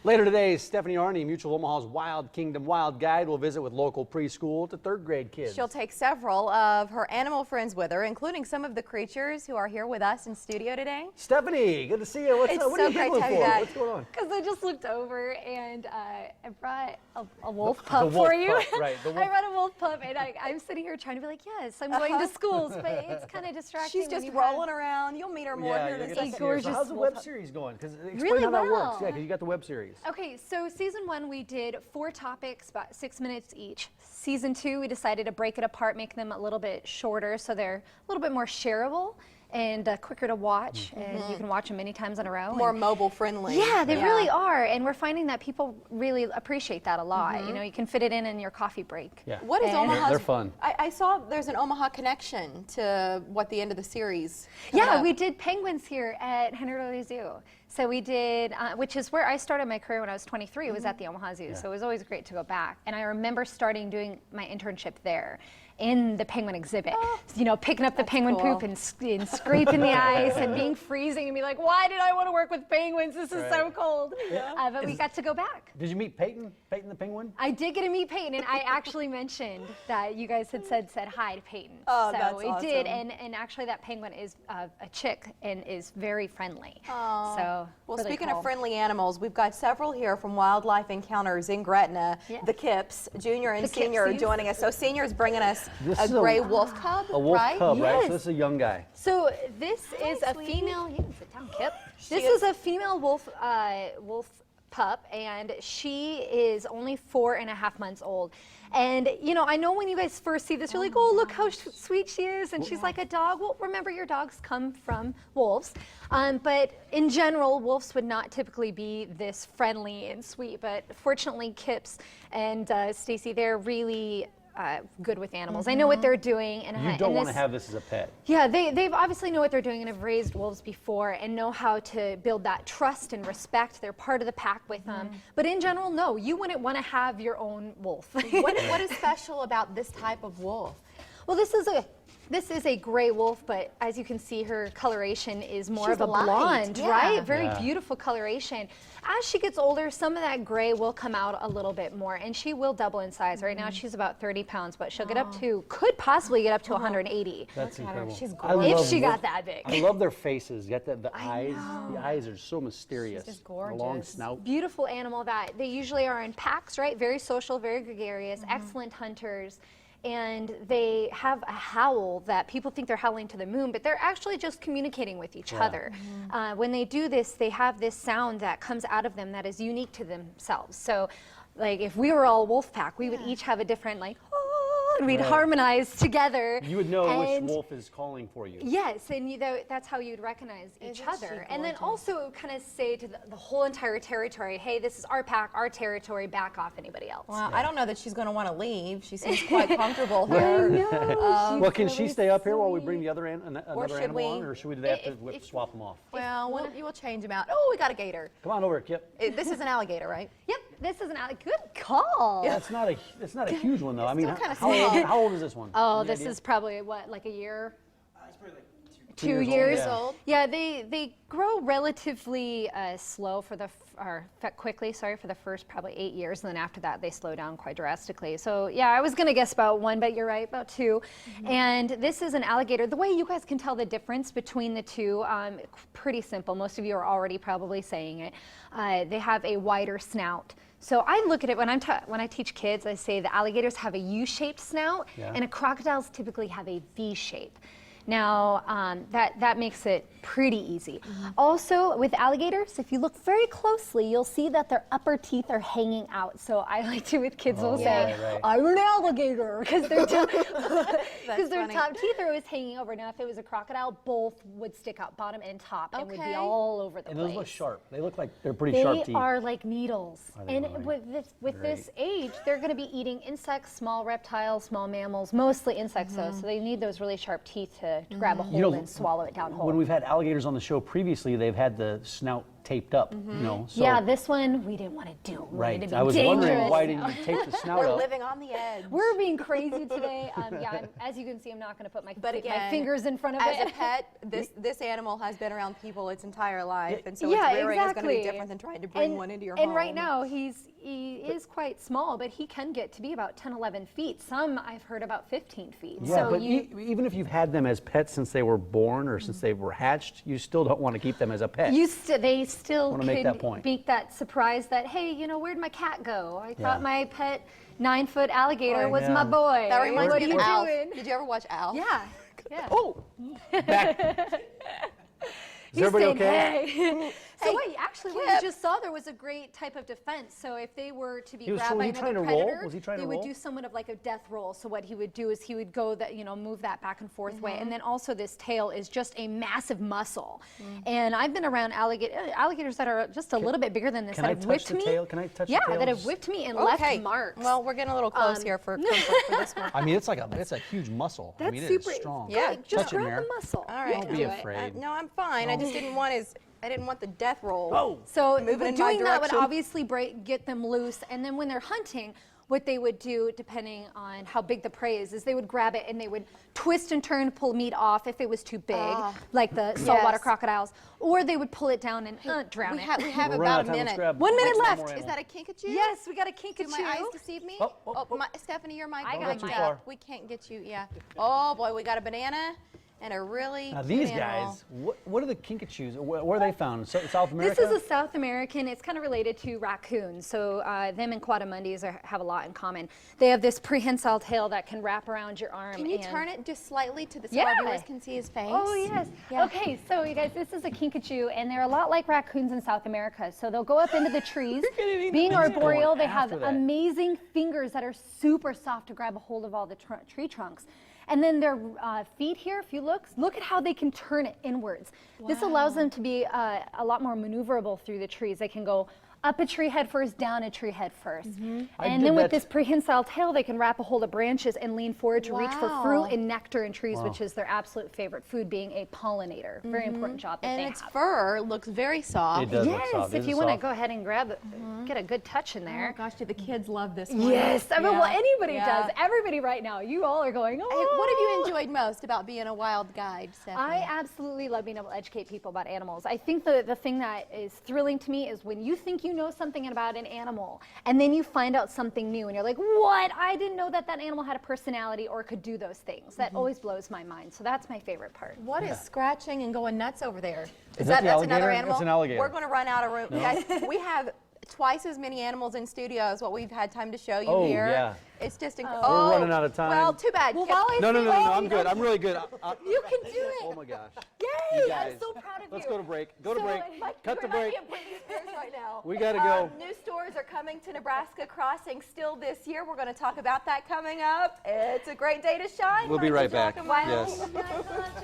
Later today, Stephanie Arne, Mutual Omaha's Wild Kingdom Wild Guide, will visit with local preschool to third grade kids. She'll take several of her animal friends with her, including some of the creatures who are here with us in studio today. Stephanie, good to see you. What's up? What are you giggling for? What's going on? Because I just looked over and I brought a wolf pup for you. Right, I brought a wolf pup, and I'm sitting here trying to be like, yes, I'm going to schools, but it's kind of distracting. She's just rolling around. You'll meet her more here in a second. So how's the web series going? Explain really how that well. works. Yeah, because you got the web series. Okay, so season 1 we did 4 topics, about 6 minutes each. Season 2 we decided to break it apart, make them a little bit shorter so they're a little bit more shareable and quicker to watch, and you can watch them many times in a row. More mobile friendly. Yeah, they really are, and we're finding that people really appreciate that a lot. You know, you can fit it in your coffee break. Yeah. What is Omaha? They're fun. I saw there's an Omaha connection to the end of the series. Yeah, we did penguins here at Henry Zoo. So we did, which is where I started my career when I was 23. It was at the Omaha Zoo, so it was always great to go back. And I remember doing my internship there in the penguin exhibit. You know, picking up the penguin poop and scraping the ice and being freezing and be like, why did I want to work with penguins? This is so cold. But we got to go back. Did you meet Peyton? Peyton the penguin? I did get to meet Peyton, and I actually mentioned that you guys had said hi to Peyton. Oh, so that's we awesome. did, and actually that penguin is a chick and is very friendly. So well, really speaking cool. of friendly animals, we've got several here from Wildlife Encounters in Gretna. The Kips, Junior and Senior, are joining us. So Senior's bringing us a gray wolf cub, a wolf cub, right? Yes. So this is a young guy. So this is a female. You can sit down, Kip. This is a female wolf pup, and she is only 4.5 months old. And you know, I know when you guys first see this, you're like, oh, look how sweet she is, and she's like a dog. Well, remember, your dogs come from wolves, but in general, wolves would not typically be this friendly and sweet. But fortunately, Kips and Stacy, they're really good with animals. I know what they're doing, and You don't want to have this as a pet. Yeah, they've obviously know what they're doing and have raised wolves before and know how to build that trust and respect. They're part of the pack with them. But in general, no, you wouldn't want to have your own wolf. What is special about this type of wolf? Well, this is a gray wolf, but as you can see, her coloration is more She's of a light, blonde, yeah. right? Very beautiful coloration. As she gets older, some of that gray will come out a little bit more, and she will double in size. Right now, she's about 30 pounds, but she'll get up to, could possibly get up to 180. That's incredible. She's If she got that big. I love their faces. You got the eyes. The eyes are so mysterious. She's just gorgeous. The long snout. Beautiful animal that they usually are in packs, right? Very social, very gregarious, excellent hunters. And they have a howl that people think they're howling to the moon, but they're actually just communicating with each other. When they do this, they have this sound that comes out of them that is unique to themselves. So, like, if we were all wolf pack, we would each have a different, like, and we'd harmonize together. You would know which wolf is calling for you. Yes, and that's how you'd recognize each other. And then also kind of say to the whole entire territory, hey, this is our pack, our territory, back off anybody else. Well, I don't know that she's going to want to leave. She seems quite comfortable here. Well, can she stay up here while we bring the other another should animal we? on, or should we have to swap them off? Well, you will change them out. Oh, we got a gator. Come on over, Kip. This is an alligator, right? Yep, this is an good call. Yeah, it's not a huge one though. I mean, kinda how old is this one? Oh, this is probably what, like a year? It's probably like 2 years old. Yeah, they grow relatively slow quickly, for the first probably 8 years, and then after that they slow down quite drastically. So yeah, I was gonna guess about 1, but you're right, about 2. And this is an alligator. The way you guys can tell the difference between the two, pretty simple. Most of you are already probably saying it. They have a wider snout. So I look at it when I teach kids, I say the alligators have a U-shaped snout, and crocodiles typically have a V shape. Now, that makes it pretty easy. Also, with alligators, if you look very closely, you'll see that their upper teeth are hanging out. So I like to, with kids, will say, I'm an alligator, because their top teeth are always hanging over. Now, if it was a crocodile, both would stick out, bottom and top, and would be all over the place. And those look sharp. They look like they're pretty sharp teeth. They are like needles. And with this age, they're going to be eating insects, small reptiles, small mammals, mostly insects though, so they need those really sharp teeth to grab a hold and swallow it down whole. When we've had alligators on the show previously, they've had the snout taped up, you know. So, Yeah, this one we didn't want to do. We wanted to be I was dangerous. wondering why didn't you tape the snout We're up? living on the edge. We're being crazy today. As you can see, I'm not going to put my fingers in front of as it. a pet, this animal has been around people its entire life, and so Yeah, its rearing is going to be exactly. different than trying to bring one into your home. And right now, he is quite small, but he can get to be about 10, 11 feet. Some I've heard about 15 feet. Yeah, So but even if you've had them as pets since they were born or since they were hatched, you still don't want to keep them as a pet. they still Wanna could make that point. make that surprise that, hey, you know, where'd my cat go? I thought my pet 9-foot alligator was my boy. That reminds what me are of you Alf. doing? Did you ever watch Alf? Yeah. Yeah. Oh, back. Is He's everybody saying, okay? Hey. So Hey, wait, actually, what Kip. you just saw there was a great type of defense. So if they were to be Was grabbed by he another trying to roll? predator, Was he trying they to would roll? do somewhat of like a death roll. So what he would do is he would go that, you know, move that back and forth way. And then also this tail is just a massive muscle. And I've been around alligators that are just a little bit bigger than this Can that I have touch whipped the me. tail? Can I touch the Yeah, tail? that have Just- whipped me and Okay. left marks. Well, we're getting a little close here for comfort for this one. I mean, it's a huge muscle. That's I mean, super it's strong. Yeah, just touch it, grab Mare. the muscle. All right. Don't be afraid. No, I'm fine. I just didn't want the death roll. Oh, So Moving in my doing that would direction. obviously get them loose, and then when they're hunting, what they would do, depending on how big the prey is they would grab it and they would twist and turn, pull meat off if it was too big, like the saltwater crocodiles, or they would pull it down and drown We it. have We're running out about of a time. Let's minute. grab 1 minute one left. more Is animal. that a Kinkajou? Yes, we got a Do Kinkajou. my eyes deceive me? Oh. Stephanie, your mic. I got too mine. far. We can't get you. Yeah. Oh boy, we got a banana and a really Now cute these animal. guys, what are the Kinkajous? Where are they found? South America? This is a South American. It's kind of related to raccoons. So them and quadrumundis have a lot in common. They have this prehensile tail that can wrap around your arm. Can you and turn it just slightly to the so Yeah. our viewers can see his face? Oh, yes. Yeah. Okay, so you guys, this is a Kinkajou, and they're a lot like raccoons in South America. So they'll go up into the trees. Being arboreal, they have after that. amazing fingers that are super soft to grab a hold of all the tree trunks. And then their feet here, if you look at how they can turn it inwards. This allows them to be a lot more maneuverable through the trees. They can go up a tree head first, down a tree head first. I And did then with that- this prehensile tail, they can wrap a hold of branches and lean forward to reach for fruit Wow. and nectar in trees, which is their absolute favorite food, being a pollinator. Very important job that And they its have. fur looks very soft. It does look Yes, soft. if Is you it want to soft? go ahead and grab it, get a good touch in Oh there. gosh, do the kids love this one? Yes, I mean, well, anybody Yeah. does. Everybody right now, you all are going, oh. Hey, what have you enjoyed most about being a wild guide, Stephanie? I absolutely love being able to educate people about animals. I think the thing that is thrilling to me is when you think you know something about an animal and then you find out something new and you're like, what? I didn't know that animal had a personality or could do those things. That always blows my mind. So that's my favorite part. What is scratching and going nuts over there? Is that the that's another alligator? animal? It's an alligator. We're going to run out of room. Guys, we have twice as many animals in studio as what we've had time to show you Oh, here. yeah. It's just We're running out of time. Well, too bad. Well, Kip. while I No, say- I'm good. I'm really good. You can do it. Oh my gosh. Yay! You I'm guys, so proud of Let's you. go to break. Go to break. Cut the We might break. be in Britney Spears right now. We gotta go. New stores are coming to Nebraska Crossing still this year. We're going to talk about that coming up. It's a great day to shine. We'll be like right we talk back. about. Yes. Oh my God.